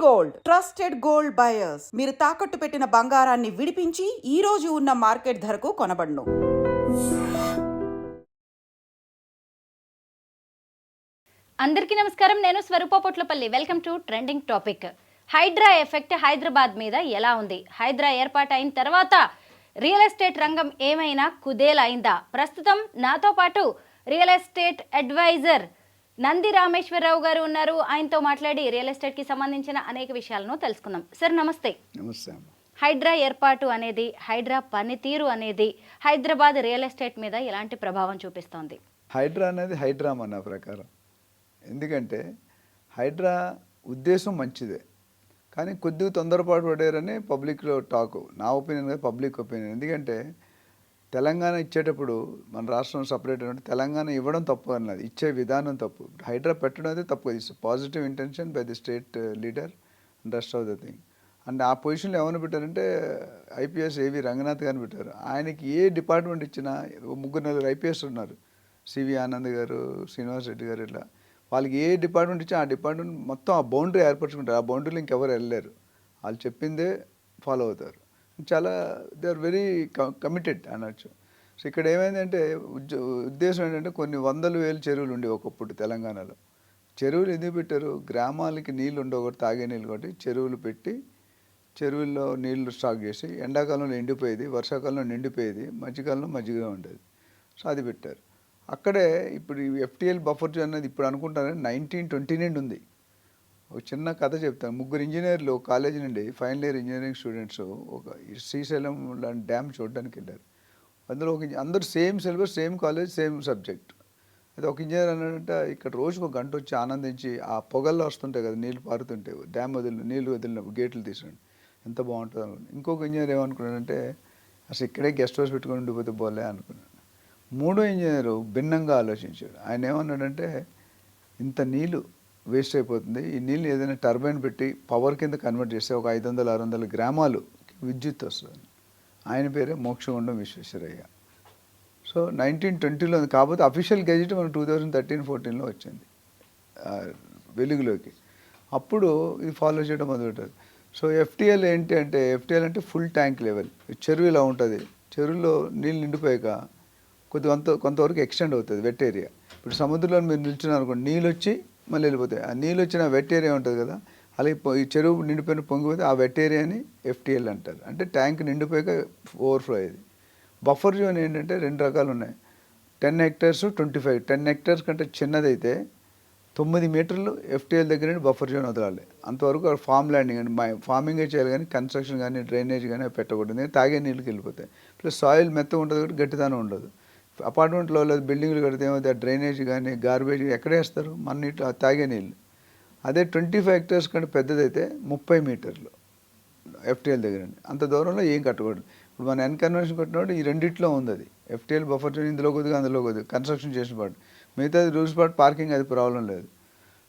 Gold trusted gold buyers మీరు తాకట్టు పెట్టిన బంగారాన్ని విడిపించి ఈ రోజు ఉన్న మార్కెట్ ధరకు కొనబడును. అందరికీ నమస్కారం. నేను Swaroopa Potlapalli. Welcome to trending topic. HYDRAA effect Hyderabad మీద ఎలా ఉంది? హైడ్రా ఏర్పాటు అయిన తర్వాత రియల్ ఎస్టేట్ రంగం ఏమైనా కుదేలైందా? ప్రస్తుతం నాతో పాటు real estate adviser Nandi Rameshwar Rao గారు ఉన్నారు. ఆయనతో మాట్లాడి రియల్ ఎస్టేట్కి సంబంధించిన అనేక విషయాలను తెలుసుకుందాం. సార్ నమస్తే. నమస్తే. హైడ్రా ఏర్పాటు అనేది, హైడ్రా పనితీరు అనేది హైదరాబాద్ రియల్ ఎస్టేట్ మీద ఎలాంటి ప్రభావం చూపిస్తోంది? హైడ్రా అనేది హైడ్రామా నా ప్రకారం. ఎందుకంటే హైడ్రా ఉద్దేశం మంచిదే, కానీ కొద్దిగా తొందరపాటు పడారని పబ్లిక్లో టాక్. నా ఒపీనియన్ కాదు, పబ్లిక్ ఒపీనియన్. ఎందుకంటే తెలంగాణ ఇచ్చేటప్పుడు మన రాష్ట్రం సపరేట్ అంటే తెలంగాణ ఇవ్వడం తప్పు అన్నది, ఇచ్చే విధానం తప్పు. హైడ్రా పెట్టడం అయితే తప్పు. It's positive intention by the state leader and rest of the thing. And ఆ పొజిషన్లో ఏమైనా పెట్టారంటే ఐపీఎస్ ఏవి రంగనాథ్ గారిని పెట్టారు. ఆయనకి ఏ డిపార్ట్మెంట్ ఇచ్చినా ముగ్గురు నలుగురు ఐపీఎస్ ఉన్నారు, సివి ఆనంద్ గారు, శ్రీనివాస్ రెడ్డి గారు, ఇట్లా వాళ్ళకి ఏ డిపార్ట్మెంట్ ఇచ్చినా ఆ డిపార్ట్మెంట్ మొత్తం ఆ బౌండరీ ఏర్పరచుకుంటారు. ఆ బౌండరీలో ఇంకెవరు వెళ్ళలేరు. వాళ్ళు చెప్పిందే ఫాలో అవుతారు. చాలా దే ఆర్ వెరీ కమిటెడ్ అనొచ్చు. సో ఇక్కడ ఏమైందంటే ఉద్దేశం ఏంటంటే కొన్ని వందల వేల చెరువులు ఉండే ఒకప్పుడు తెలంగాణలో. చెరువులు ఎందుకు పెట్టారు? గ్రామాలకి నీళ్ళు ఉండవు ఒకటి, తాగే నీళ్ళు ఒకటి. చెరువులు పెట్టి చెరువుల్లో నీళ్లు స్టాక్ చేసి ఎండాకాలంలో ఎండిపోయేది, వర్షాకాలంలో నిండిపోయేది, మధ్యకాలంలో మజ్జిగగా ఉండేది. సో అది పెట్టారు. అక్కడే ఇప్పుడు ఈ ఎఫ్టీఎల్ బఫర్ జోన్ అనేది ఇప్పుడు అనుకుంటారని 1920 నుండి ఉంది. ఒక చిన్న కథ చెప్తాను. ముగ్గురు ఇంజనీర్లు కాలేజీ నుండి ఫైనల్ ఇయర్ ఇంజనీరింగ్ స్టూడెంట్స్ ఒక శ్రీశైలం లాంటి డ్యామ్ చూడడానికి వెళ్ళారు. అందులో అందరూ same syllabus, same college, same subject. అయితే ఒక ఇంజనీర్ అన్నాడంటే ఇక్కడ రోజుకు ఒక గంట వచ్చి ఆనందించి ఆ పొగల్లో వస్తుంటాయి కదా, నీళ్ళు పారుతుంటాయి, డ్యామ్ నీళ్ళు వదిలినప్పుడు గేట్లు తీసుకుని ఎంత బాగుంటుంది అనుకున్నాను. ఇంకొక ఇంజనీర్ ఏమనుకున్నాడంటే అసలు ఇక్కడే గెస్ట్ హౌస్ పెట్టుకొని ఉండిపోతే పోలే అనుకున్నాను. మూడో ఇంజనీరు భిన్నంగా ఆలోచించాడు. ఆయన ఏమన్నాడంటే ఇంత నీళ్ళు వేస్ట్ అయిపోతుంది, ఈ నీళ్ళు ఏదైనా టర్బైన్ పెట్టి పవర్ కింద కన్వర్ట్ చేస్తే ఒక 500-600 గ్రామాలు విద్యుత్ వస్తుంది. ఆయన పేరే మోక్షగుండం విశ్వేశ్వరయ్య. సో 1920లో, కాకపోతే అఫీషియల్ గెజెట్ మనం 2013-14లో వచ్చింది వెలుగులోకి. అప్పుడు ఇది ఫాలో చేయడం మొదలుపెట్టారు. సో ఎఫ్టీఎల్ ఏంటి అంటే, ఎఫ్టీఎల్ అంటే ఫుల్ ట్యాంక్ లెవెల్. చెరువు ఇలా ఉంటుంది, చెరువులో నీళ్ళు నిండిపోయాక కొంతవరకు ఎక్స్టెండ్ అవుతుంది వెట్ ఏరియా. ఇప్పుడు సముద్రంలో మీరు నిల్చున్నారు అనుకోండి, నీళ్ళు వచ్చి మళ్ళీ వెళ్ళిపోతాయి. ఆ నీళ్ళు వచ్చిన వెట్ ఏరియా ఉంటుంది కదా, అలాగే ఈ చెరువు నిండిపోయిన పొంగిపోతే ఆ వెట్ ఏరియాని ఎఫ్టీఎల్ అంటారు. అంటే ట్యాంక్ నిండిపోయాక ఓవర్ఫ్లో అయ్యేది. బఫర్ జోన్ ఏంటంటే రెండు రకాలు ఉన్నాయి. 10 hectares, 25. 10 hectares కంటే చిన్నదైతే 9 మీటర్లు ఎఫ్టీఎల్ దగ్గర నుండి బఫర్ జోన్ వదలాలి. అంతవరకు ఫామ్ ల్యాండింగ్ అండి, ఫార్మింగే చేయాలి, కానీ కన్స్ట్రక్షన్ కానీ డ్రైనేజ్ కానీ పెట్టకూడదు. తాగే నీళ్ళకి వెళ్ళిపోతాయి. ప్లస్ సాయిల్ మెత్తగా ఉంటుంది కాబట్టి గట్టిదనం ఉండదు. అపార్ట్మెంట్లో లేదు బిల్డింగ్లు కడితే ఏమవుతుంది, డ్రైనేజ్ కానీ గార్బేజ్ ఎక్కడ వేస్తారు? మన నీళ్ళు తాగే నీళ్ళు. అదే 25 hectares కంటే పెద్దదైతే 30 మీటర్లు ఎఫ్టీఎల్ దగ్గర. అంత దూరంలో ఏం కట్టకూడదు. ఇప్పుడు మన కన్వర్షన్ కట్టినప్పుడు ఈ రెండిట్లో ఉంది అది. ఎఫ్టీఎల్ బఫర్ జోన్ ఇందులో కొద్దిగా అందులో కొద్దిగా కన్స్ట్రక్షన్ చేసిన పాటు, మిగతాది రూల్స్ పాటు పార్కింగ్ అది ప్రాబ్లం లేదు.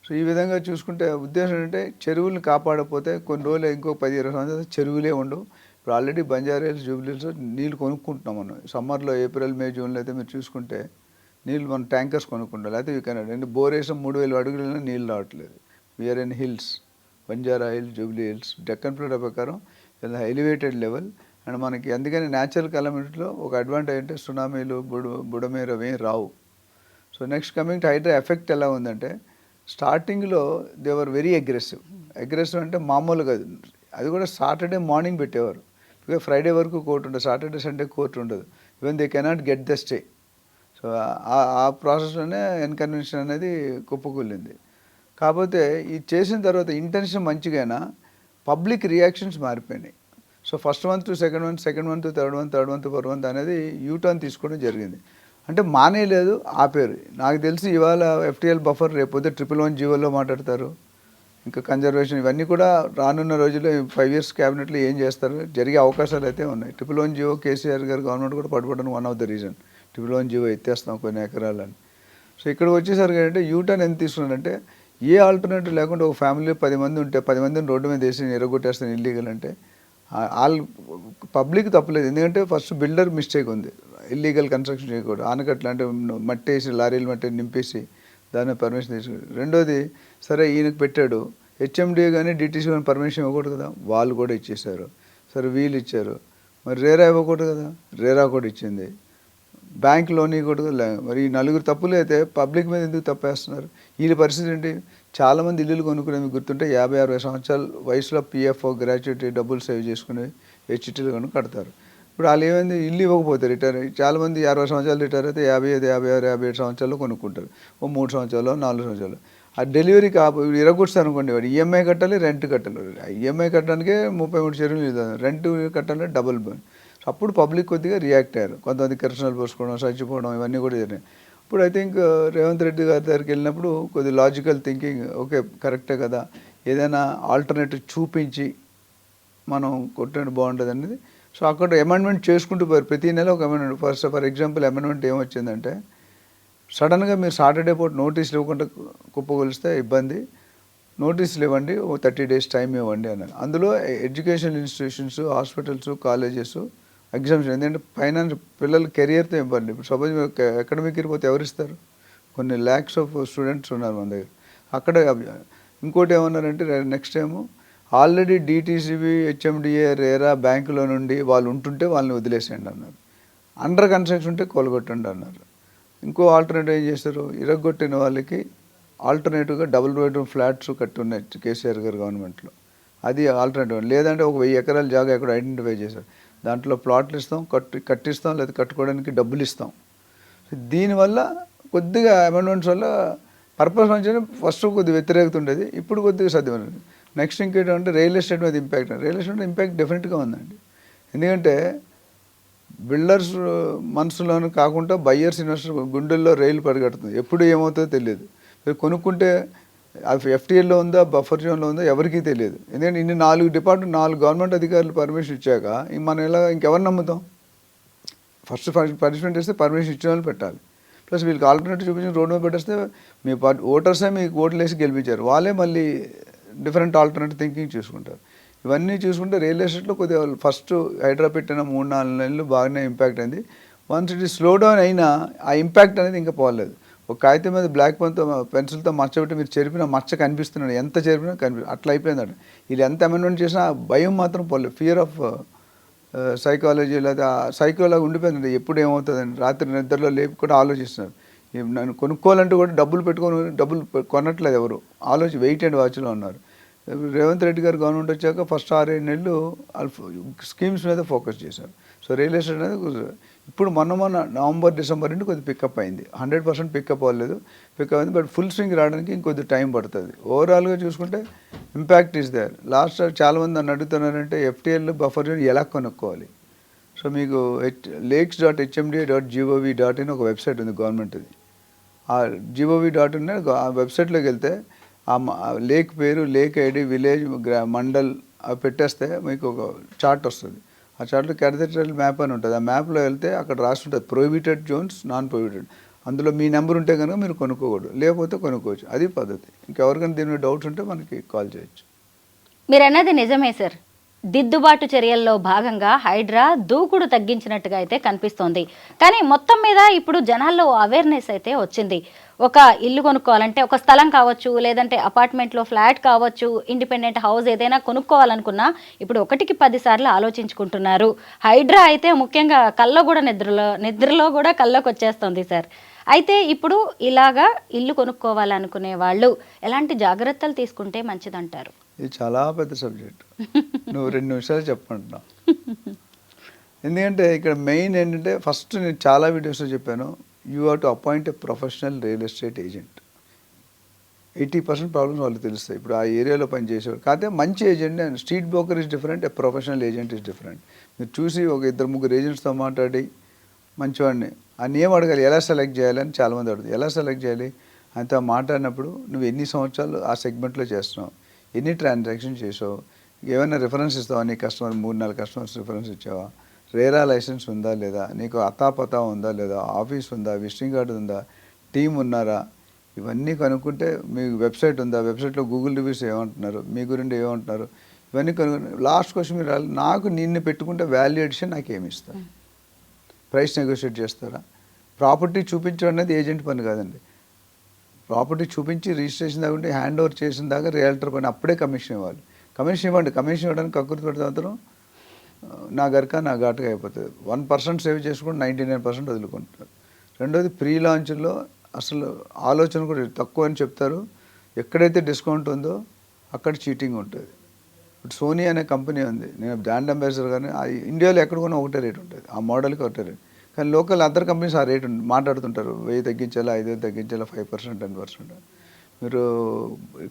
సో ఈ విధంగా చూసుకుంటే ఉద్దేశం ఏంటంటే చెరువులను కాపాడకపోతే కొన్ని రోజులు ఇంకో 10-20 సంవత్సరాలు చెరువులే ఉండవు. ఇప్పుడు ఆల్రెడీ బంజారాహిల్స్, జూబ్లీహిల్స్ నీళ్ళు కొనుక్కుంటున్నాం మనం. సమ్మర్లో ఏప్రిల్, మే, జూన్లో అయితే మీరు చూసుకుంటే నీళ్ళు మనం ట్యాంకర్స్ కొనుక్కుంటాం. లేకపోతే యూ కెన్ అంటే బోర్ వేసాం 3000 అడుగులైనా నీళ్ళు రావట్లేదు. We are in hills, Banjara Hills, Jubilee Hills, Deccan Plato ప్రకారం ఎలివేటెడ్ లెవెల్. అండ్ మనకి అందుకని న్యాచురల్ కెలమిటీలో ఒక అడ్వాంటేజ్ అంటే సునామీలు, బుడమేరు అవి రావు. So next coming to HYDRAA effect ఎలా ఉందంటే, స్టార్టింగ్లో దే వర్ వెరీ అగ్రెసివ్ అంటే మామూలు కాదు. అది కూడా సాటర్డే మార్నింగ్ పెట్టేవారు. ఇక ఫ్రైడే వరకు కోర్టు ఉండదు, సాటర్డే సండే కోర్టు ఉండదు. Even they cannot get the stay. So ఆ ప్రాసెస్లోనే ఎన్కన్వెన్షన్ అనేది కుప్పకూలింది. కాకపోతే ఇది చేసిన తర్వాత ఇంటెన్షన్ మంచిగానా, పబ్లిక్ రియాక్షన్స్ మారిపోయినాయి. So first month to second month, second month to third month, fourth month అనేది యూటర్న్ తీసుకోవడం జరిగింది. అంటే మానేయలేదు, ఆపేరు. నాకు తెలిసి ఇవాళ ఎఫ్టీఎల్ బఫర్ రేపొద్దు 111 జీవోలో మాట్లాడతారు. ఇంకా కన్జర్వేషన్ ఇవన్నీ కూడా రానున్న రోజుల్లో 5 years క్యాబినెట్లో ఏం చేస్తారు, జరిగే అవకాశాలు అయితే ఉన్నాయి. 111 జీవో కేసీఆర్ గారు గవర్నమెంట్ కూడా పట్టుబడడం one of the reason. 111 GO ఎత్తేస్తాం కొన్ని ఎకరాలని. సో ఇక్కడికి వచ్చేసరికి ఏంటంటే యూటర్న్ ఎంత తీసుకున్నారంటే, ఏ ఆల్టర్నేటివ్ లేకుండా ఒక ఫ్యామిలీ 10 మంది ఉంటే 10 మందిని రోడ్డు మీద వేసి ఎరగొట్టేస్తాను ఇల్లీగల్ అంటే పబ్లిక్ తప్పలేదు. ఎందుకంటే ఫస్ట్ బిల్డర్ మిస్టేక్ ఉంది, ఇల్లీగల్ కన్స్ట్రక్షన్ చేయకూడదు. ఆనకట్లు అంటే మట్టి వేసి లారీలు మట్టి నింపేసి దాని పర్మిషన్ తీసుకుని. రెండోది సరే ఈయనకు పెట్టాడు, హెచ్ఎండిఏ కానీ డిటీసీ కానీ పర్మిషన్ ఇవ్వకూడదు కదా, వాళ్ళు కూడా ఇచ్చేశారు. సరే వీళ్ళు ఇచ్చారు, మరి రేరా ఇవ్వకూడదు కదా, రేరా కూడా ఇచ్చింది. బ్యాంక్ లోన్ ఇవ్వకూడదు. మరి ఈ నలుగురు తప్పులు అయితే పబ్లిక్ మీద ఎందుకు తప్పేస్తున్నారు? వీళ్ళ పరిస్థితి ఏంటి? చాలామంది ఇల్లులు కొనుక్కునే మీకు గుర్తుంటే 50-60 సంవత్సరాల వయసులో పిఎఫ్ఓ గ్రాట్యుటీ డబ్బులు సేవ్ చేసుకుని హెచ్టీలు కనుక కడతారు. ఇప్పుడు వాళ్ళు ఏమైంది, ఇల్లు ఇవ్వకపోతే రిటైర్ చాలామంది 60 సంవత్సరాలు రిటైర్ అయితే 55, 56, 57 సంవత్సరాల్లో కొనుక్కుంటారు. ఓ 3 సంవత్సరాలు 4 సంవత్సరాలు. ఆ డెలివరీ ఇరగొట్టారు అనుకోండి, వాడు ఈఎంఐ కట్టాలి, రెంట్ కట్టాలి. ఈఎంఐ కట్టడానికే 33 చెరువులు, రెంట్ కట్టాలంటే డబుల్ బర్న్. అప్పుడు పబ్లిక్ కొద్దిగా రియాక్ట్ అయ్యారు. కొంతమంది కిరసనాలు పోసుకోవడం, చచ్చిపోవడం ఇవన్నీ కూడా జరిగినాయి. ఇప్పుడు ఐ థింక్ రేవంత్ రెడ్డి గారి దగ్గరికి వెళ్ళినప్పుడు కొద్ది లాజికల్ థింకింగ్, ఓకే కరెక్టే కదా, ఏదైనా ఆల్టర్నేటివ్ చూపించి మనం కొట్టండి బాగుంటుంది అనేది. సో అక్కడ అమెండ్మెంట్ చేసుకుంటూ పోయారు. ప్రతి నెల ఒక అమెండ్మెంట్. ఫర్ ఎగ్జాంపుల్ అమెండ్మెంట్ ఏమొచ్చిందంటే, సడన్గా మీరు సాటర్డే పూట నోటీసులు ఇవ్వకుండా కుప్పగొలిస్తే ఇబ్బంది, నోటీసులు ఇవ్వండి, ఓ 30 days టైం ఇవ్వండి అన్నారు. అందులో education institutions, hospitals, colleges exemption. ఎందుకంటే ఫైనాన్స్ పిల్లల కెరియర్తో ఇవ్వండి. ఇప్పుడు సపోజ్ అకాడమిక్ ఇయర్ పోతే ఎవరు ఇస్తారు? కొన్ని ల్యాక్స్ ఆఫ్ స్టూడెంట్స్ ఉన్నారు మన దగ్గర. అక్కడ ఇంకోటి ఏమన్నారంటే, next time already DTCB, HMDA, RERA బ్యాంకులో నుండి వాళ్ళు ఉంటుంటే వాళ్ళని వదిలేసేయండి అన్నారు. అండర్ కన్స్ట్రక్షన్ ఉంటే కొలగొట్టండి అన్నారు. ఇంకో ఆల్టర్నేటివ్ ఏం చేస్తారు, ఇరగొట్టిన వాళ్ళకి ఆల్టర్నేటివ్గా డబుల్ బెడ్రూమ్ ఫ్లాట్స్ కట్టి ఉన్నాయి కేసీఆర్ గారు గవర్నమెంట్లో. అది ఆల్టర్నేటివ్. లేదంటే ఒక 1000 ఎకరాల జాగా ఎక్కడ ఐడెంటిఫై చేశారు, దాంట్లో ప్లాట్లు ఇస్తాం, కట్టిస్తాం, లేదా కట్టుకోవడానికి డబ్బులు ఇస్తాం. దీనివల్ల కొద్దిగా అమెండ్మెంట్స్ వల్ల పర్పస్ మంచిగా ఫస్ట్ కొద్దిగా వ్యతిరేకత ఉండేది, ఇప్పుడు కొద్దిగా సాధ్యమైనది. నెక్స్ట్ ఇంకేంటంటే రియల్ ఎస్టేట్ మీద ఇంపాక్ట్. రియల్ ఎస్టేట్ ఇంపాక్ట్ డెఫినెట్గా ఉందండి. ఎందుకంటే బిల్డర్స్ మనసులోనూ కాకుండా బయ్యర్స్, ఇన్వెస్టర్ గుండెల్లో రైలు పరిగెడుతుంది. ఎప్పుడు ఏమవుతుందో తెలియదు. కొనుక్కుంటే ఎఫ్టీఎల్లో ఉందా, బఫర్ జోన్లో ఉందా ఎవరికీ తెలియదు. ఎందుకంటే ఇన్ని 4 గవర్నమెంట్ అధికారులు పర్మిషన్ ఇచ్చాక మనం ఎలా ఇంకెవరు నమ్ముతాం? ఫస్ట్ పనిష్మెంట్ ఇస్తే పర్మిషన్ ఇచ్చిన వాళ్ళు పెట్టాలి. ప్లస్ వీళ్ళకి ఆల్టర్నేటివ్ చూపించి రోడ్ మీద పెట్టేస్తే మీ ఓటర్సే మీకు ఓట్లు వేసి గెలిపించారు, వాళ్ళే మళ్ళీ డిఫరెంట్ ఆల్టర్నేటివ్ థింకింగ్ చూసుకుంటారు. ఇవన్నీ చూసుకుంటే రియల్ ఎస్టేట్లో కొద్దిగా ఫస్ట్ హైడ్రా పెట్టిన 3-4 నెలలు బాగానే ఇంపాక్ట్ అయింది. వన్స్ ఇట్ స్లో డౌన్ అయినా ఆ ఇంపాక్ట్ అనేది ఇంకా పోలేదు. ఒక కాగితం మీద బ్లాక్ పెన్సిల్తో మచ్చ పెట్టి మీరు చెరిపిన మచ్చ కనిపిస్తున్నాడు, ఎంత చెరిపినా అట్లా అయిపోయిందండి. వీళ్ళు ఎంత అమెండ్మెంట్ చేసినా భయం మాత్రం పోలేదు. ఫియర్ ఆఫ్ సైకాలజీ లేదా సైకోలాగా ఉండిపోయిందండి. ఎప్పుడు ఏమవుతుందండి, రాత్రి నిద్రలో లేపి కూడా ఆలోచిస్తున్నారు. నన్ను కొనుక్కోవాలంటే కూడా డబ్బులు కొనట్లేదు ఎవరు, వెయిట్ అండ్ వాచ్లో ఉన్నారు. రేవంత్ రెడ్డి గారు గవర్నమెంట్ వచ్చాక ఫస్ట్ 6-7 నెలలు స్కీమ్స్ మీద ఫోకస్ చేశారు. సో రియల్ ఎస్టేట్ అనేది ఇప్పుడు మొన్న నవంబర్, డిసెంబర్ నుండి కొద్దిగా పికప్ అయింది. 100% పికప్ అవ్వలేదు, పికప్ అయింది. బట్ ఫుల్ స్వింగ్ రావడానికి ఇంకొద్ది టైం పడుతుంది. ఓవరాల్గా చూసుకుంటే ఇంపాక్ట్ ఈస్ దేర్. లాస్ట్ చాలామంది నన్ను అడుగుతున్నారంటే ఎఫ్టీఎల్ బఫర్ జోన్ ఎలా కొనుక్కోవాలి. సో మీకు lakes.hmda.gov.in ఒక వెబ్సైట్ ఉంది గవర్నమెంట్ది. ఆ gov.in ఆ వెబ్సైట్లోకి వెళ్తే ఆ లేక్ పేరు, లేక్ ఐడి, విలేజ్, మండల్ అవి పెట్టేస్తే మీకు ఒక చార్ట్ వస్తుంది. ఆ చార్ట్లో క్యాథడ్రల్ మ్యాప్ అని ఉంటుంది. ఆ మ్యాప్లో వెళ్తే అక్కడ రాసి ఉంటుంది ప్రొహిబిటెడ్ జోన్స్, నాన్ ప్రొహిబిటెడ్. అందులో మీ నెంబర్ ఉంటే కనుక మీరు కొనుక్కోకూడదు, లేకపోతే కొనుక్కోవచ్చు. అది పద్ధతి. ఇంకెవరికైనా దీని మీద డౌట్స్ ఉంటే మనకి కాల్ చేయొచ్చు. మీరు అన్నది నిజమే సార్. దిద్దుబాటు చర్యల్లో భాగంగా హైడ్రా దూకుడు తగ్గించినట్టుగా అయితే కనిపిస్తోంది. కానీ మొత్తం మీద ఇప్పుడు జనాల్లో అవేర్నెస్ అయితే వచ్చింది. ఒక ఇల్లు కొనుక్కోవాలంటే, ఒక స్థలం కావచ్చు, లేదంటే అపార్ట్మెంట్లో ఫ్లాట్ కావచ్చు, ఇండిపెండెంట్ హౌస్ ఏదైనా కొనుక్కోవాలనుకున్నా ఇప్పుడు 1కి 10 సార్లు ఆలోచించుకుంటున్నారు. హైడ్రా అయితే ముఖ్యంగా నిద్రలో కూడా కల్లోకి వచ్చేస్తుంది సార్. అయితే ఇప్పుడు ఇలాగా ఇల్లు కొనుక్కోవాలనుకునే వాళ్ళు ఎలాంటి జాగ్రత్తలు తీసుకుంటే మంచిదంటారు? ఇది చాలా పెద్ద సబ్జెక్ట్. నువ్వు 2 నిమిషాలు చెప్పమంటున్నావు. ఎందుకంటే ఇక్కడ మెయిన్ ఏంటంటే, ఫస్ట్ నేను చాలా వీడియోస్లో చెప్పాను, you have to appoint a professional real estate agent. 80% problems వాళ్ళకి తెలుస్తాయి. ఇప్పుడు ఆ ఏరియాలో పనిచేసేవాడు కాకపోతే మంచి agent. And street broker is different, a professional agent is different. మీరు చూసి ఒక 2-3 ఏజెంట్స్తో మాట్లాడి మంచివాడిని ఆ నేమ్ అడగాలి, ఎలా సెలెక్ట్ చేయాలని చాలామంది అడుగుతుంది. ఎలా సెలెక్ట్ చేయాలి అంతా మాట్లాడినప్పుడు నువ్వు ఎన్ని సంవత్సరాలు ఆ సెగ్మెంట్లో చేస్తున్నావు, ఎన్ని ట్రాన్సాక్షన్ చేసావు, ఏమైనా రిఫరెన్స్ ఇస్తావా, నీ కస్టమర్ 3-4 కస్టమర్స్ రిఫరెన్స్ ఇచ్చావా, రేరా లైసెన్స్ ఉందా లేదా, నీకు అతాపతా ఉందా లేదా, ఆఫీస్ ఉందా, విజిటింగ్ కార్డు ఉందా, టీం ఉన్నారా, ఇవన్నీ కనుక్కుంటే మీకు వెబ్సైట్ ఉందా, వెబ్సైట్లో గూగుల్ రివ్యూస్ ఏమంటున్నారు, మీ గురించి ఏమంటున్నారు, ఇవన్నీ కనుక్కుంటే లాస్ట్ క్వశ్చన్ మీరు నాకు నిన్ను పెట్టుకుంటే వాల్యూ ఎడిషన్ నాకు ఏమి ఇస్తారు, ప్రైస్ నెగోషియేట్ చేస్తారా, ప్రాపర్టీ చూపించడం అనేది ఏజెంట్ పని కాదండి. ప్రాపర్టీ చూపించి రిజిస్ట్రేషన్ దాకా ఉంటే హ్యాండ్ ఓవర్ చేసిన దాకా రియల్టర్ పైన అప్పుడే కమిషన్ ఇవ్వాలి. కమిషన్ ఇవ్వండి, కమిషన్ ఇవ్వడానికి కక్కుర్తి పెడితే మాత్రం నా గరక నా ఘాటుగా అయిపోతుంది. 1% సేవ్ చేసుకుంటే 99% వదులుకుంటారు. రెండోది ప్రీ లాంచ్లో అసలు ఆలోచన కూడా తక్కువ అని చెప్తారు. ఎక్కడైతే డిస్కౌంట్ ఉందో అక్కడ చీటింగ్ ఉంటుంది. ఇప్పుడు సోనీ అనే కంపెనీ ఉంది, నేను బ్రాండ్ అంబాసిడర్, కానీ ఇండియాలో ఎక్కడ కొన్నా ఒకటే రేట్ ఉంటుంది, ఆ మోడల్కి ఒకటే రేట్. కానీ లోకల్ అదర్ కంపెనీస్ ఆ రేట్ మాట్లాడుతుంటారు, 1000 తగ్గించాలా, 5000 తగ్గించాలా, 5% 10%. మీరు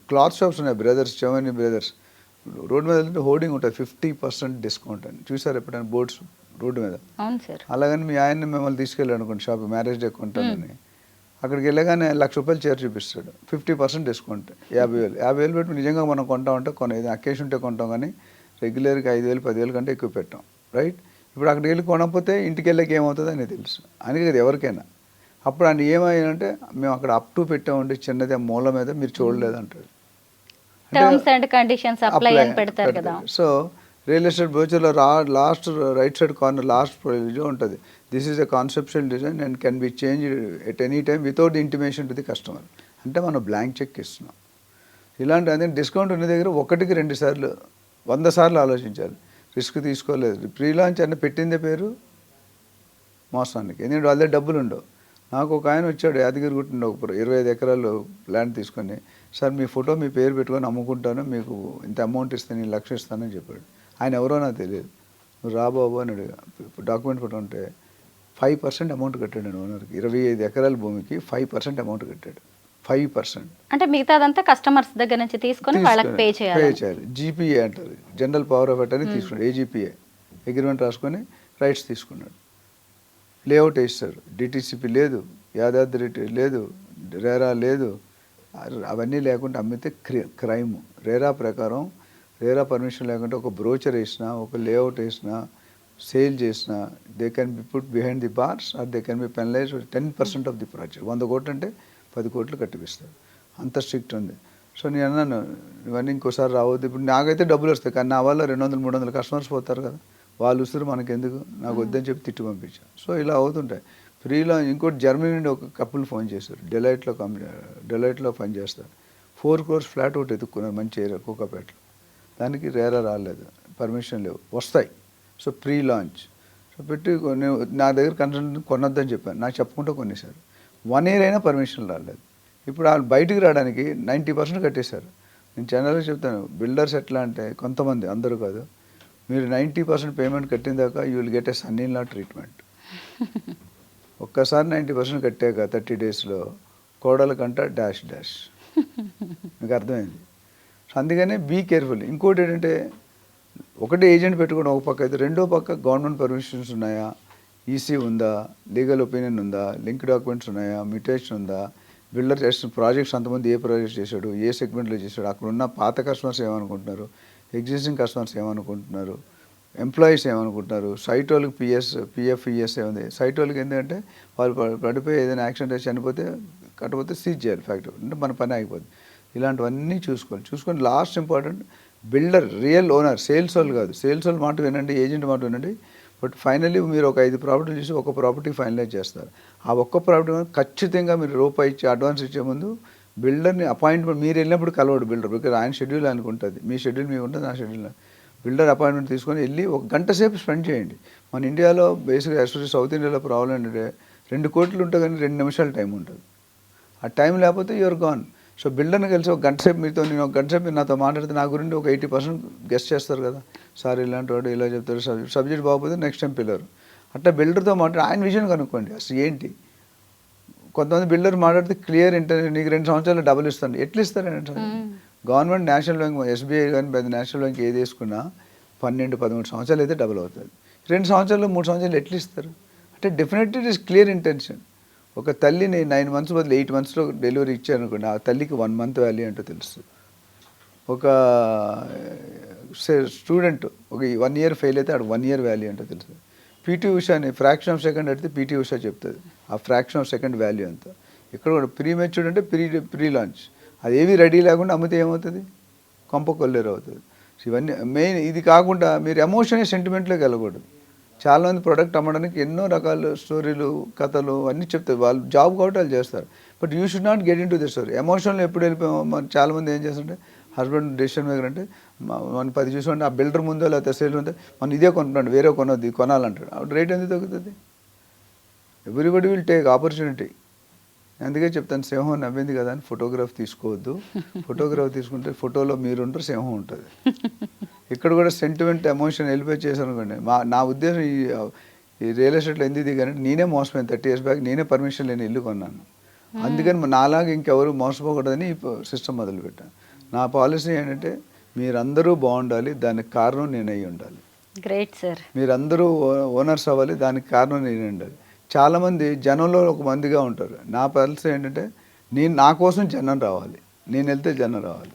క్లాత్ షాప్స్ ఉన్నాయి, బ్రదర్స్, చవని బ్రదర్స్, రోడ్డు మీద వెళ్తే హోర్డింగ్ ఉంటుంది 50% డిస్కౌంట్ అని. చూసారు ఎప్పుడైనా బోర్డ్స్ రోడ్డు మీద? అవును సార్. అలాగని మీ ఆయన్ని మిమ్మల్ని తీసుకెళ్ళాడు అనుకోండి షాప్, మ్యారేజ్ డే కొంటానని, అక్కడికి వెళ్ళగానే ₹1,00,000 చీర చూపిస్తాడు, 50% డిస్కౌంట్, 50,000 పెట్టి నిజంగా మనం కొంటామంటే ఏదైనా అకేషన్ ఉంటే కొంటాం, కానీ రెగ్యులర్గా 5,000 10,000 కంటే ఎక్కువ పెట్టాం, రైట్? ఇప్పుడు అక్కడికి వెళ్ళి కొనకపోతే ఇంటికి వెళ్ళక ఏమవుతుంది అని తెలుసు, అందుకే కదా ఎవరికైనా. అప్పుడు ఆయన ఏమయ్యానంటే మేము అక్కడ అప్ టు పెట్టామండి, చిన్నది ఆ మూల మీద మీరు చూడలేదంటాడు. టర్మ్స్ అండ్ కండిషన్స్ అప్లై అని పెడతారు కదా. సో రియల్ ఎస్టేట్ బ్రోచర్లో last right side corner last provision ఉంటుంది, this is a conceptual design and can be change at any time without intimation to the customer. అంటే మనం బ్లాంక్ చెక్ ఇస్తున్నాం. ఇలాంటి అదే డిస్కౌంట్ ఉన్న దగ్గర 1కి 2 సార్లు 100 సార్లు ఆలోచించాలి, రిస్క్ తీసుకోలేదు. ప్రీ లాంచ్ అని పెట్టిందే పేరు మోసానికి, ఎందుకంటే వాళ్ళ డబ్బులు ఉండవు. నాకు ఒక ఆయన వచ్చాడు యాదగిరిగుట్ట, ఒక 25 ఎకరాలు ల్యాండ్ తీసుకొని, సార్ మీ ఫోటో మీ పేరు పెట్టుకొని అమ్ముకుంటాను, మీకు ఇంత అమౌంట్ ఇస్తాను, నేను 1,00,000 ఇస్తానని చెప్పాడు. ఆయన ఎవరో నాకు తెలియదు. నువ్వు రాబాబు అని అడిగా, డాక్యుమెంట్ ఫోటో ఉంటే 5% అమౌంట్ కట్టాడు ఓనర్కి, 25 ఎకరాల భూమికి 5% అమౌంట్ కట్టాడు. 5% అంటే మిగతా అదంతా కస్టమర్స్ దగ్గర నుంచి తీసుకొని వాళ్ళకి పే చేయాలి. జీపీఏ అంటారు, జనరల్ పవర్ ఆఫ్ అటర్నీ తీసుకున్నాడు, ఏజీపీఏ అగ్రిమెంట్ రాసుకొని రైట్స్ తీసుకున్నాడు. లేఅవుట్ వేస్తారు, డిటీసీపీ లేదు, యాదాద్రి లేదు, రేరా లేదు, అవన్నీ లేకుండా అమ్మితే క్రైమ్. రేరా ప్రకారం రేరా పర్మిషన్ లేకుండా ఒక బ్రోచర్ వేసినా, ఒక లేఅవుట్ వేసినా, సేల్ చేసినా, they can be put behind the bars or they can be penalize 10% of the project. 100 కోట్లు అంటే 10 కోట్లు కట్టిపిస్తారు, అంత స్ట్రిక్ట్ ఉంది. సో నేను అన్నాను ఇవన్నీ ఇంకోసారి రావద్దు. ఇప్పుడు నాకైతే డబ్బులు వస్తాయి, కానీ నా వల్ల 200-300 కస్టమర్స్ పోతారు కదా, వాళ్ళు ఉసురు మనకెందుకు, నాకు వద్దని చెప్పి తిట్టి పంపించాను. సో ఇలా అవుతుంటాయి. ఫ్రీలో ఇంకోటి జర్మనీ నుండి ఒక కపుల్ ఫోన్ చేశారు, డెలైట్లో పని చేస్తారు, 4 crores ఫ్లాట్ ఒకటి ఎత్తుక్కున్నారు మంచి ఏరియా కోకాపేటలో, దానికి రేరా రాలేదు, పర్మిషన్ లేవు, వస్తాయి. సో ప్రీ లాంచ్ సో పెట్టి నా దగ్గర కన్సల్టెంట్ కొనొద్దని చెప్పాను, నాకు చెప్పుకుంటూ కొనేసారు. 1 year అయినా పర్మిషన్ రాలేదు. ఇప్పుడు వాళ్ళు బయటికి రావడానికి 90% కట్టేశారు. నేను జనరల్గా చెప్తాను, బిల్డర్స్ ఎట్లా అంటే కొంతమంది, అందరూ కాదు, మీరు 90% పేమెంట్ కట్టిన దాకా you will get a sun in law treatment. ఒక్కసారి 90% కట్టాక 30 daysలో కోడల కంట డాష్ మీకు అర్థమైంది. అందుకనే బీ కేర్ఫుల్. ఇంకోటి ఏంటంటే ఒకటి ఏజెంట్ పెట్టుకోవడం ఒక పక్క అయితే, రెండో పక్క గవర్నమెంట్ పర్మిషన్స్ ఉన్నాయా, ఈసీ ఉందా, లీగల్ ఒపీనియన్ ఉందా, లింక్ డాక్యుమెంట్స్ ఉన్నాయా, మ్యూటేషన్ ఉందా, బిల్డర్ చేసిన ప్రాజెక్ట్స్ అంతమంది ఏ ప్రాజెక్ట్ చేశాడు, ఏ సెగ్మెంట్లో చేశాడు, అక్కడ ఉన్న పాత కస్టమర్స్ ఏమనుకుంటున్నారు, ఎగ్జిస్టింగ్ కస్టమర్స్ ఏమనుకుంటున్నారు, ఎంప్లాయీస్ ఏమనుకుంటున్నారు, సైట్ వాళ్ళకి పిఎఫ్ ఈఎస్ ఏముంది. సైట్ వాళ్ళకి ఎందుకంటే వాళ్ళు పడిపోయి ఏదైనా యాక్సిడెంట్ అయితే చనిపోతే కట్టపోతే సీజ్ చేయాలి ఫ్యాక్టరీ, అంటే మన పని అయిపోద్ది. ఇలాంటివన్నీ చూసుకొని last important builder, real owner, sales వాళ్ళు కాదు. సేల్స్ వాళ్ళు మాట వినండి, ఏజెంట్ మాట వినండి, బట్ ఫైనల్లీ మీరు ఒక 5 ప్రాపర్టీలు చూసి ఒక ప్రాపర్టీ ఫైనలైజ్ చేస్తారు. ఆ ఒక్క ప్రాపర్టీ ఖచ్చితంగా మీరు రూపాయి ఇచ్చి అడ్వాన్స్ ఇచ్చే ముందు బిల్డర్ని అపాయింట్మెంట్, మీరు వెళ్ళినప్పుడు కలవడు బిల్డర్, బికాజ్ ఆయన షెడ్యూల్ అనుకుంటుంది, మీ షెడ్యూల్ మీకు ఉంటుంది, నా షెడ్యూల్. బిల్డర్ అపాయింట్మెంట్ తీసుకొని వెళ్ళి 1 గంట సేపు స్పెండ్ చేయండి. మన ఇండియాలో బేసిక్గా ఎస్పెషల్లీ సౌత్ ఇండియాలో ప్రాబ్లం ఏంటంటే 2 కోట్లు ఉంటుంది కానీ 2 నిమిషాలు టైం ఉంటుంది. ఆ టైం లేకపోతే యూఆర్ గాన్. సో బిల్డర్ని కలిసి 1 గంట సేపు మీతో, నేను 1 గంట సేపు నాతో మాట్లాడితే నా గురించి ఒక 80% గెస్ట్ చేస్తారు కదా, సార్ ఇలాంటి వాడు ఇలా చెప్తారు, సబ్జెక్ట్ బాగోపోతే నెక్స్ట్ టైం పిల్లరు. అట్లా బిల్డర్తో మాట్లాడి ఆయన విషయం కనుక్కోండి అసలు ఏంటి. కొంతమంది బిల్డర్ మాట్లాడితే క్లియర్ ఇంటర్వ్యూ, నీకు 2 సంవత్సరాలు డబ్బులు ఇస్తాను, ఎట్లా ఇస్తారంటే గవర్నమెంట్ నేషనల్ బ్యాంక్, ఎస్బీఐ కానీ పెద్ద నేషనల్ బ్యాంక్ ఏది వేసుకున్నా 12-13 సంవత్సరాలు అయితే డబుల్ అవుతుంది. 2 సంవత్సరాలు 3 సంవత్సరాలు ఎట్లా ఇస్తారు అంటే definitely it is clear intention. ఒక తల్లిని 9 months బదులు 8 monthsలో డెలివరీ ఇచ్చారనుకోండి, ఆ తల్లికి 1 month వాల్యూ ఏంటో తెలుస్తుంది. ఒక స్టూడెంట్ ఒక 1 year ఫెయిల్ అయితే ఆడు 1 year వాల్యూ ఏంటో తెలుస్తుంది. పీటీ ఉషాని ఫ్రాక్షన్ ఆఫ్ సెకండ్ అడిగితే పీటీ ఉషా చెప్తుంది ఆ ఫ్రాక్షన్ ఆఫ్ సెకండ్ వాల్యూ అంత. ఇక్కడ కూడా ప్రీ మెచ్యూర్డ్ అంటే ప్రీ లాంచ్, అది ఏవి రెడీ లేకుండా అమ్మితే ఏమవుతుంది, కొంప కొల్లేరు అవుతుంది. సో ఇవన్నీ మెయిన్. ఇది కాకుండా మీరు ఎమోషన్ సెంటిమెంట్లోకి వెళ్ళకూడదు. చాలామంది ప్రోడక్ట్ అమ్మడానికి ఎన్నో రకాల స్టోరీలు కథలు అన్నీ చెప్తారు, వాళ్ళు జాబ్ కాబట్టి వాళ్ళు చేస్తారు. But you should not get in to the story. Emotional ఎప్పుడు వెళ్ళిపోయామో మన చాలామంది ఏం చేస్తుంటే హస్బెండ్ డెసిషన్ మేకర్ అంటే మనం 10 చూసుకుంటే ఆ బిల్డర్ ముందో లేకపోతే సేల్ ఉంటే మనం ఇదే కొంటున్నాడు, వేరే కొనొద్ది కొనాలంటాడు. అప్పుడు రేట్ ఎందుకు తగ్గుతుంది? Everybody will take opportunity. అందుకే చెప్తాను, సింహం నవ్వింది కదా అని ఫోటోగ్రాఫ్ తీసుకోవద్దు. ఫోటోగ్రాఫ్ తీసుకుంటే ఫోటోలో మీరు ఉంటారు, సింహం ఉంటుంది. ఇక్కడ కూడా సెంటిమెంట్ ఎమోషన్ వెళ్ళిపోయి చేశాను అనుకోండి. నా ఉద్దేశం ఈ రియల్ ఎస్టేట్లో ఎందుకు దిగానంటే నేనే మోసపోయాను. 30 years బ్యాక్ నేనే పర్మిషన్ లేని ఇల్లు కొన్నాను. అందుకని నాలాగా ఇంకెవరు మోసపోకూడదని ఈ సిస్టమ్ మొదలుపెట్టాను. నా పాలసీ ఏంటంటే మీరందరూ బాగుండాలి, దానికి కారణం నేను అయి ఉండాలి. Great sir. మీరందరూ ఓనర్స్ అవ్వాలి, దానికి కారణం నేను ఉండాలి. చాలామంది జనంలో ఒక మందిగా ఉంటారు. నా పాలసీ ఏంటంటే నా కోసం జనం రావాలి, నేను వెళ్తే జనం రావాలి.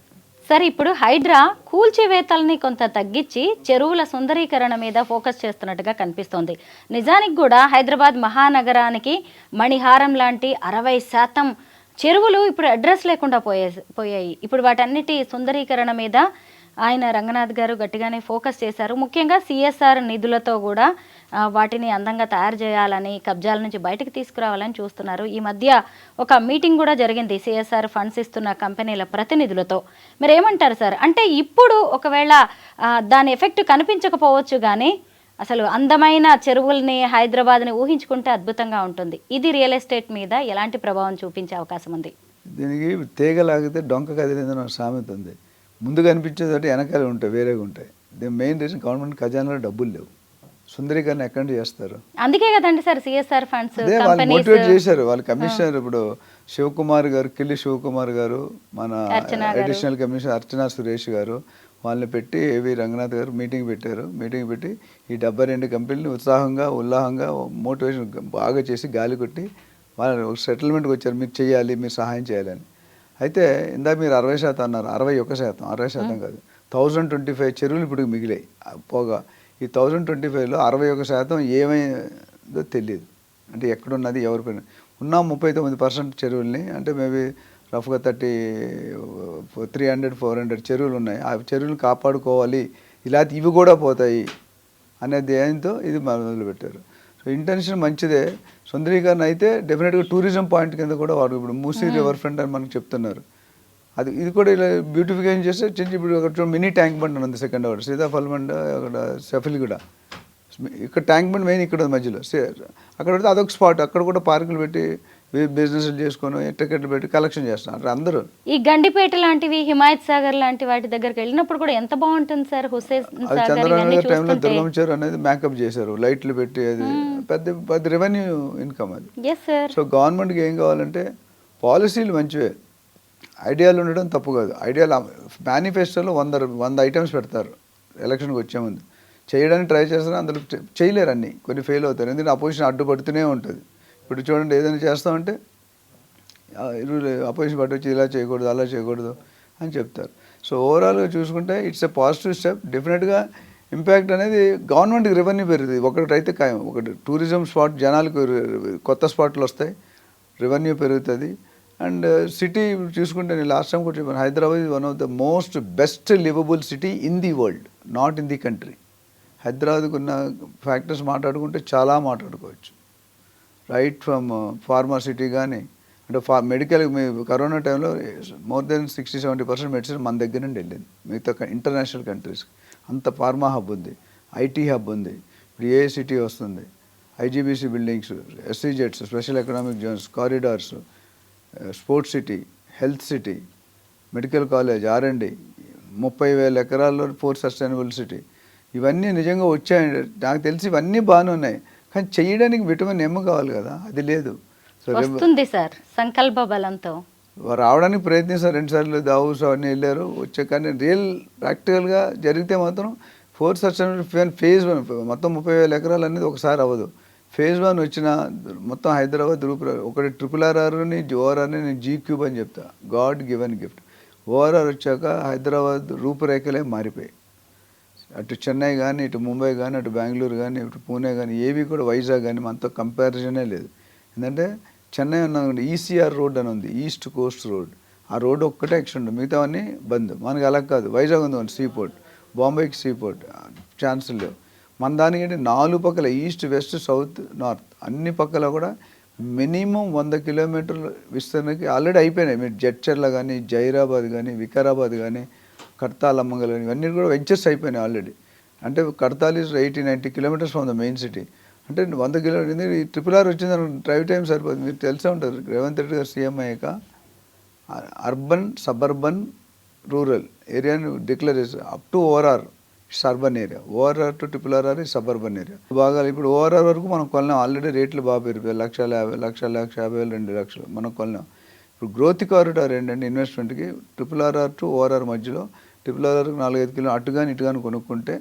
సార్, ఇప్పుడు హైడ్రా కూల్చివేతల్ని కొంత తగ్గించి చెరువుల సుందరీకరణ మీద ఫోకస్ చేస్తున్నట్టుగా కనిపిస్తోంది. నిజానికి కూడా హైదరాబాద్ మహానగరానికి మణిహారం లాంటి 60% చెరువులు ఇప్పుడు అడ్రస్ లేకుండా పోయాయి. ఇప్పుడు వాటన్నిటి సుందరీకరణ మీద ఆయన రంగనాథ్ గారు గట్టిగానే ఫోకస్ చేశారు. ముఖ్యంగా సిఎస్ఆర్ నిధులతో కూడా వాటిని అందంగా తయారు చేయాలని, కబ్జాల నుంచి బయటకు తీసుకురావాలని చూస్తున్నారు. ఈ మధ్య ఒక మీటింగ్ కూడా జరిగింది సిఎస్ఆర్ ఫండ్స్ ఇస్తున్న కంపెనీల ప్రతినిధులతో. మీరు ఏమంటారు సార్? అంటే ఇప్పుడు ఒకవేళ దాని ఎఫెక్ట్ కనిపించకపోవచ్చు, కానీ అసలు అందమైన చెరువుల్ని హైదరాబాద్ని ఊహించుకుంటే అద్భుతంగా ఉంటుంది. ఇది రియల్ ఎస్టేట్ మీద ఎలాంటి ప్రభావం చూపించే అవకాశం ఉంది? దీనికి తీగలాగితే డొంక కదిలిందని ఒక సామెత ఉంది. ముందు కనిపించేది వెనకాల ఉంటాయి, వేరేగా ఉంటాయి. దీని మెయిన్ రీజన్ గవర్నమెంట్ ఖజానాలో డబ్బులు లేవు. సుందరీకరణ ఎక్కడి నుంచి చేస్తారు? అందుకే కదండి సార్ సిఎస్ఆర్ ఫండ్స్ వాళ్ళు మోటివేట్ చేశారు. వాళ్ళు కమిషనర్ ఇప్పుడు శివకుమార్ గారు, కిల్లి శివకుమార్ గారు, మన అడిషనల్ కమిషనర్ అర్చనా సురేష్ గారు, వాళ్ళని పెట్టి ఏవి రంగనాథ్ గారు మీటింగ్ పెట్టారు. మీటింగ్ పెట్టి ఈ 72 కంపెనీలు ఉల్లాహంగా మోటివేషన్ బాగా చేసి గాలి కొట్టి వాళ్ళు సెటిల్మెంట్కి వచ్చారు. మీరు చేయాలి, మీరు సహాయం చేయాలని. అయితే ఇందాక మీరు 60% అన్నారు. 61%, 60% కాదు, 1025 చెరువులు ఇప్పుడు మిగిలాయి. పోగా ఈ 1025లో 61% ఏమైందో తెలియదు. అంటే ఎక్కడున్నది, ఎవరి పైన ఉన్న 39% చెరువుల్ని, అంటే మేబీ రఫ్గా 300-400 చెరువులు ఉన్నాయి. ఆ చెరువులు కాపాడుకోవాలి, ఇలా ఇవి కూడా పోతాయి అనే ధ్యేయంతో ఇది మొదలుపెట్టారు. సో ఇంటెన్షన్ మంచిదే. సుందరీకరణ అయితే డెఫినెట్గా టూరిజం పాయింట్ కింద కూడా వాడు ఇప్పుడు మూసీ రివర్ ఫ్రంట్ అని మనకు చెప్తున్నారు. ఇది కూడా ఇలా బ్యూటిఫికేషన్ చేస్తే ఇప్పుడు ఒక మినీ ట్యాంక్ బండ్ ఉంది సెకండ్ ఒకటి సీతాఫలమండ, అక్కడ సెఫిల్ కూడా. ఇక్కడ ట్యాంక్ బండ్ మెయిన్ ఇక్కడ మధ్యలో అక్కడ పెడితే అదొక స్పాట్. అక్కడ కూడా పార్కులు పెట్టి బిజినెస్లు చేసుకొని టికెట్లు పెట్టి కలెక్షన్ చేస్తున్నారు అందరూ. ఈ గండిపేట లాంటివి, హిమాయత్ సాగర్ లాంటి వాటి దగ్గరికి వెళ్ళినప్పుడు కూడా ఎంత బాగుంటుంది సార్. హుస్సేన్ చంద్రబాబు టైంలో దుర్గం చెరువు అనేది మేకప్ చేశారు, లైట్లు పెట్టి. అది పెద్ద రెవెన్యూ ఇన్కమ్ అది. సో గవర్నమెంట్కి ఏం కావాలంటే పాలసీలు మంచివే, ఐడియాలు ఉండడం తప్పు కాదు. ఐడియాలు మేనిఫెస్టోలో 100 ఐటమ్స్ పెడతారు ఎలక్షన్కి వచ్చే ముందు. చేయడానికి ట్రై చేస్తారు, అందులో చేయలేరు, అన్నీ కొన్ని ఫెయిల్ అవుతారు. ఎందుకంటే అపోజిషన్ అడ్డుపడుతూనే ఉంటుంది. ఇప్పుడు చూడండి, ఏదైనా చేస్తామంటే అపోజిషన్ పట్టు వచ్చి ఇలా చేయకూడదు, అలా చేయకూడదు అని చెప్తారు. సో ఓవరాల్గా చూసుకుంటే ఇట్స్ ఎ పాజిటివ్ స్టెప్. డెఫినెట్గా ఇంపాక్ట్ అనేది గవర్నమెంట్కి రెవెన్యూ పెరుగుతుంది. ఒకటైతే ఖాయం, ఒకటి టూరిజం స్పాట్, జనాలకు కొత్త స్పాట్లు వస్తాయి, రెవెన్యూ పెరుగుతుంది. అండ్ సిటీ చూసుకుంటే నేను లాస్ట్ టైం కూడా చెప్పాను, Hyderabad is one of the most best liveable city in the world, not in the country. హైదరాబాద్కు ఉన్న ఫ్యాక్టర్స్ మాట్లాడుకుంటే చాలా మాట్లాడుకోవచ్చు. రైట్ ఫ్రమ్ ఫార్మాసిటీ కానీ, అంటే మెడికల్, కరోనా టైంలో మోర్ దెన్ 60-70% మెడిసిన్ మన దగ్గర నుండి వెళ్ళింది మిగతా ఇంటర్నేషనల్ కంట్రీస్కి. అంత ఫార్మా హబ్ ఉంది, ఐటీ హబ్ ఉంది. ఇప్పుడు ఏఐసిటీ వస్తుంది, ఐజీబీసీ బిల్డింగ్స్, ఎస్సీజెట్స్, special economic zones, corridors, sports city, health city, medical college, R&D, 30,000 ఎకరాల్లో 4 సస్టైనబుల్ సిటీ. ఇవన్నీ నిజంగా వచ్చాయండి. నాకు తెలిసి ఇవన్నీ బాగానే ఉన్నాయి, కానీ చేయడానికి విటమిన్ ఎమ్ కావాలి కదా, అది లేదు. సో వస్తుంది సార్ సంకల్ప బలంతో. రావడానికి ప్రయత్నిస్తారు. 2 సార్లు దావూస్ అవన్నీ వెళ్ళారు, వచ్చే. కానీ రియల్ ప్రాక్టికల్గా జరిగితే మాత్రం 4 సస్టైనబుల్ ఫేజ్ 1 మొత్తం 30,000 ఎకరాలు అనేది ఒకసారి అవ్వదు. ఫేజ్ 1 వచ్చిన మొత్తం హైదరాబాద్ ఒకటి RRRని, ORRని నేను G³ అని చెప్తా, గాడ్ గివెన్ గిఫ్ట్. ORR వచ్చాక హైదరాబాద్ రూపురేఖలే మారిపోయాయి. అటు చెన్నై కానీ, ఇటు ముంబై కానీ, అటు బెంగళూరు కానీ, ఇటు పూణే కానీ, ఏవి కూడా, వైజాగ్ కానీ మనతో కంపారిజనే లేదు. ఎందుకంటే చెన్నై ఉన్నది ECR రోడ్ అని ఉంది, ఈస్ట్ కోస్ట్ రోడ్. ఆ రోడ్ ఒక్కటే ఎక్స్టెండ్, మిగతావన్నీ బంద్. మనకి అలా కాదు. వైజాగ్ ఉంది సీ పోర్ట్, బాంబేకి సీ పోర్ట్, ఛాన్సులు లేవు. మన దానికి ఏంటి 4 పక్కల ఈస్ట్ వెస్ట్ సౌత్ నార్త్ అన్ని పక్కల కూడా మినిమం 100 కిలోమీటర్ల విస్తరణకి ఆల్రెడీ అయిపోయినాయి. మీరు జడ్చర్ల కానీ, జైరాబాద్ కానీ, వికారాబాద్ కానీ, కడతాల్ అమ్మంగల్ కానీ ఇవన్నీ కూడా వెంచర్స్ అయిపోయినాయి ఆల్రెడీ. అంటే Kadthal is 80-90 kilometres from the main city. అంటే 100 కిలోమీటర్ ట్రిపుల్ ఆర్ వచ్చింది డ్రైవ్ టైం సరిపోతుంది. మీరు తెలిసే ఉంటుంది రేవంత్ రెడ్డి గారు సీఎం అయ్యాక అర్బన్, సబర్బన్, రూరల్ ఏరియాని డిక్లేర్ చేస్తారు. Up to ORR it's urban area, ORR to triple RR ఈ సబర్బన్ ఏరియా. బాగా ఇప్పుడు ఓఆర్ఆర్ వరకు మనం కొన్నాం ఆల్రెడీ. రేట్లు బాగా పెరిగిపోయాయి. 1,50,000 2 లక్షలు మనం కొన్నాం. ఇప్పుడు గ్రోత్ కారిడార్ ఏంటంటే ఇన్వెస్ట్మెంట్కి ట్రిపుల్ ఆర్ఆర్ టు ఓఆర్ఆర్ మధ్యలో ట్రిపుల్ ఆర్ఆర్కి 4-5 కిలో అటు కానీ ఇటు కానీ కొనుక్కుంటే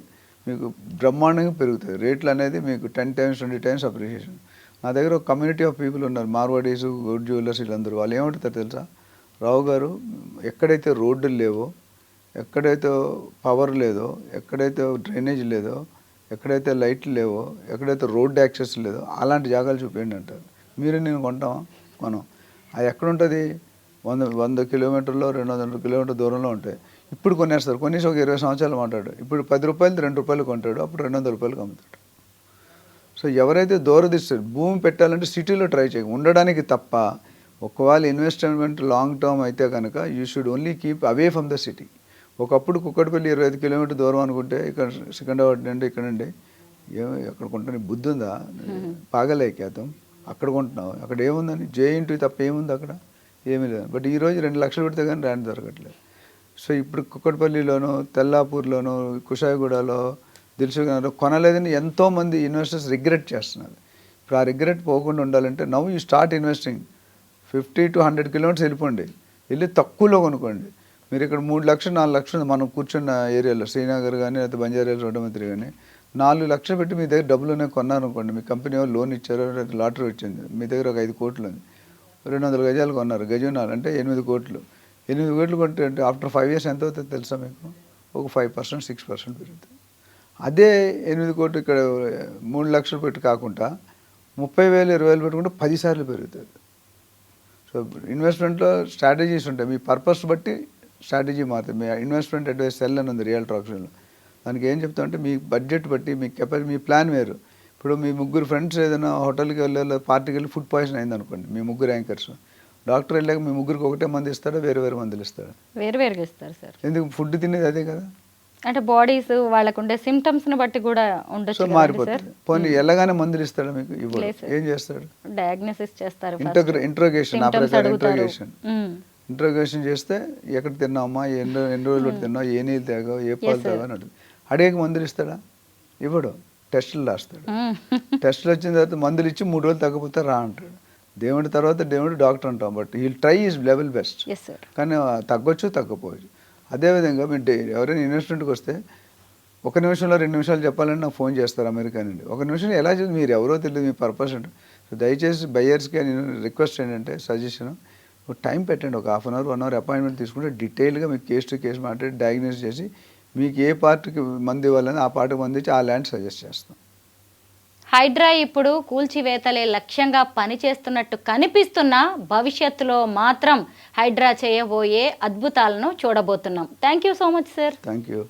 మీకు బ్రహ్మాండంగా పెరుగుతుంది రేట్లు అనేది. మీకు 10 times 20 times అప్రిషియేషన్. నా దగ్గర ఒక కమ్యూనిటీ ఆఫ్ పీపుల్ ఉన్నారు, మార్వాడీస్, గుడ్ జ్యువెలర్స్, వీళ్ళందరూ. వాళ్ళు ఏమంటారు తెలుసా, రావు గారు ఎక్కడైతే రోడ్డులు లేవో, ఎక్కడైతే పవర్ లేదో, ఎక్కడైతే డ్రైనేజ్ లేదో, ఎక్కడైతే లైట్లు లేవో, ఎక్కడైతే రోడ్ యాక్సెస్ లేదో అలాంటి జాగాలు చూపించండి అంటారు. మీరు నేను కొంటాం కొనం. అది ఎక్కడుంటుంది, 100 కిలోమీటర్లో 200 కిలోమీటర్ దూరంలో ఉంటాయి. ఇప్పుడు కొనేస్తారు, కొనేసి ఒక 20 సంవత్సరాలు మాట్లాడు. ఇప్పుడు 10 రూపాయలు 2 రూపాయలు కొంటాడు, అప్పుడు 200 రూపాయలకు అమ్ముతాడు. సో ఎవరైతే దూరదిస్తారు భూమి పెట్టాలంటే సిటీలో ట్రై చేయ ఉండడానికి తప్ప. ఒకవేళ ఇన్వెస్ట్మెంట్ లాంగ్ టర్మ్ అయితే కనుక you should only keep away from the city. ఒకప్పుడు కుక్కటిపల్లి 25 కిలోమీటర్ దూరం అనుకుంటే ఇక్కడ సికింద్రాబాద్ నుండి ఇక్కడ నుండి ఎక్కడ కొంటాను బుద్ధి ఉందా, పాగలేకేతం అక్కడ కొంటున్నావు. అక్కడ ఏముందని జేఎన్టీ తప్ప ఏముంది అక్కడ, ఏమీ లేదు. బట్ ఈరోజు 2 లక్షలు పెడితే కానీ ల్యాండ్ దొరకట్లేదు. సో ఇప్పుడు కుక్కటిపల్లిలోను, తెల్లాపూర్లోను, కుషాయిగూడలో, దిల్సుఖ్నగర్లో కొనలేదని ఎంతోమంది ఇన్వెస్టర్స్ రిగ్రెట్ చేస్తున్నారు. ఇప్పుడు ఆ రిగ్రెట్ పోకుండా ఉండాలంటే now you start investing. 50 to 100 kilometres వెళ్ళిపోండి, వెళ్ళి తక్కువలో కొనుక్కోండి. మీరు ఇక్కడ 3 లక్షలు 4 లక్షలు మనం కూర్చున్న ఏరియాలో శ్రీనగర్ కానీ లేకపోతే బంజారాహిల్స్, రోడ్డమంత్రి కానీ 4 లక్షలు పెట్టి మీ దగ్గర డబ్బులునే కొన్నారనుకోండి, మీ కంపెనీ వాళ్ళు లోన్ ఇచ్చారో లేదా లాటరీ వచ్చింది, మీ దగ్గర ఒక 5 కోట్లు ఉంది, 200 గజాలు కొన్నారు, గజం 4 అంటే 8 కోట్లు. 8 కోట్లు కొంటే ఆఫ్టర్ 5 years ఎంత అవుతుంది తెలుసా మీకు, ఒక 5% 6% పెరుగుతుంది. అదే 8 కోట్లు ఇక్కడ 3 లక్షలు పెట్టి కాకుండా 30,000 20,000 పెట్టుకుంటే 10 సార్లు పెరుగుతుంది. సో ఇన్వెస్ట్మెంట్లో స్ట్రాటజీస్ ఉంటాయి, మీ పర్పస్ బట్టి స్ట్రాటజీ మాత్రం. మీ ఇన్వెస్ట్మెంట్ అడ్వైస్ సెల్ అని ఉంది రియల్ ఆప్షన్లో. దానికి ఏం చెప్తామంటే మీ బడ్జెట్ బట్టి, మీ కెపాసిటీ, మీ ప్లాన్ వేరు. ఇప్పుడు మీ 3 ఫ్రెండ్స్ ఏదైనా హోటల్కి వెళ్ళి పార్టీకి వెళ్ళి ఫుడ్ పాయిజన్ అయింది అనుకోండి, మీ 3 యాంకర్స్, డాక్టర్ వెళ్ళాక మీ 3కి ఒకటే మంది ఇస్తాడా, వేరు మందులు ఇస్తాడా? వేరువేరుగా ఇస్తారు సార్. ఎందుకు, ఫుడ్ తినేది అదే కదా. అంటే బాడీస్ వాళ్ళకు ఉండే సిమ్టమ్స్ ని బట్టి కూడా ఉండొచ్చు. సో మారిపోతుంది. పోనీ ఎలాగానే మందులు ఇస్తాడా మీకు, ఇవ్వడు. ఏం చేస్తాడు, డయాగ్నోసిస్ చేస్తారు, ఇంట్రోగేషన్ ఇంట్రోగేషన్ చేస్తే ఎక్కడ తిన్నావమ్మా, ఎన్ని రోజులు పెట్టి తిన్నావు, ఏ నీళ్ళు తాగావు, ఏ పాలు తాగావు అని అడుగు. అడిగాక మందులు ఇస్తాడా, ఇవ్వడు. టెస్టులు రాస్తాడు. టెస్టులు వచ్చిన తర్వాత మందులు ఇచ్చి 3 రోజులు తగ్గపోతే రా అంటాడు. దేవుడి తర్వాత దేవుడు డాక్టర్ అంటాం, but he'll try is level best. కానీ తగ్గొచ్చు తగ్గపోవచ్చు. అదేవిధంగా మీరు ఎవరైనా ఇన్వెస్ట్మెంట్కి వస్తే 1 నిమిషంలో 2 నిమిషాలు చెప్పాలని నాకు ఫోన్ చేస్తారు అమెరికా నుండి. 1 నిమిషంలో ఎలా చేసి మీరు ఎవరో తెలియదు, మీ పర్పస్ అంటే. సో దయచేసి బయ్యర్స్కి నేను రిక్వెస్ట్ ఏంటంటే, సజెషన్, టైం పెట్టండి. ఒక 1/2 hour 1 hour అపాయింట్మెంట్ తీసుకుంటే డీటెయిల్గా మీకు కేస్ టు కేస్ మాట్లాడి డయాగ్నోస్ చేసి మీకు ఏ పార్ట్కి మంది ఇవ్వాలని ఆ పార్ట్కి మంది ఇచ్చి ఆ ల్యాండ్ సజెస్ట్ చేస్తాం. హైడ్రా ఇప్పుడు కూల్చివేతలే లక్ష్యంగా పనిచేస్తున్నట్టు కనిపిస్తున్నా భవిష్యత్తులో మాత్రం హైడ్రా చేయబోయే అద్భుతాలను చూడబోతున్నాం. Thank you so much sir. Thank you.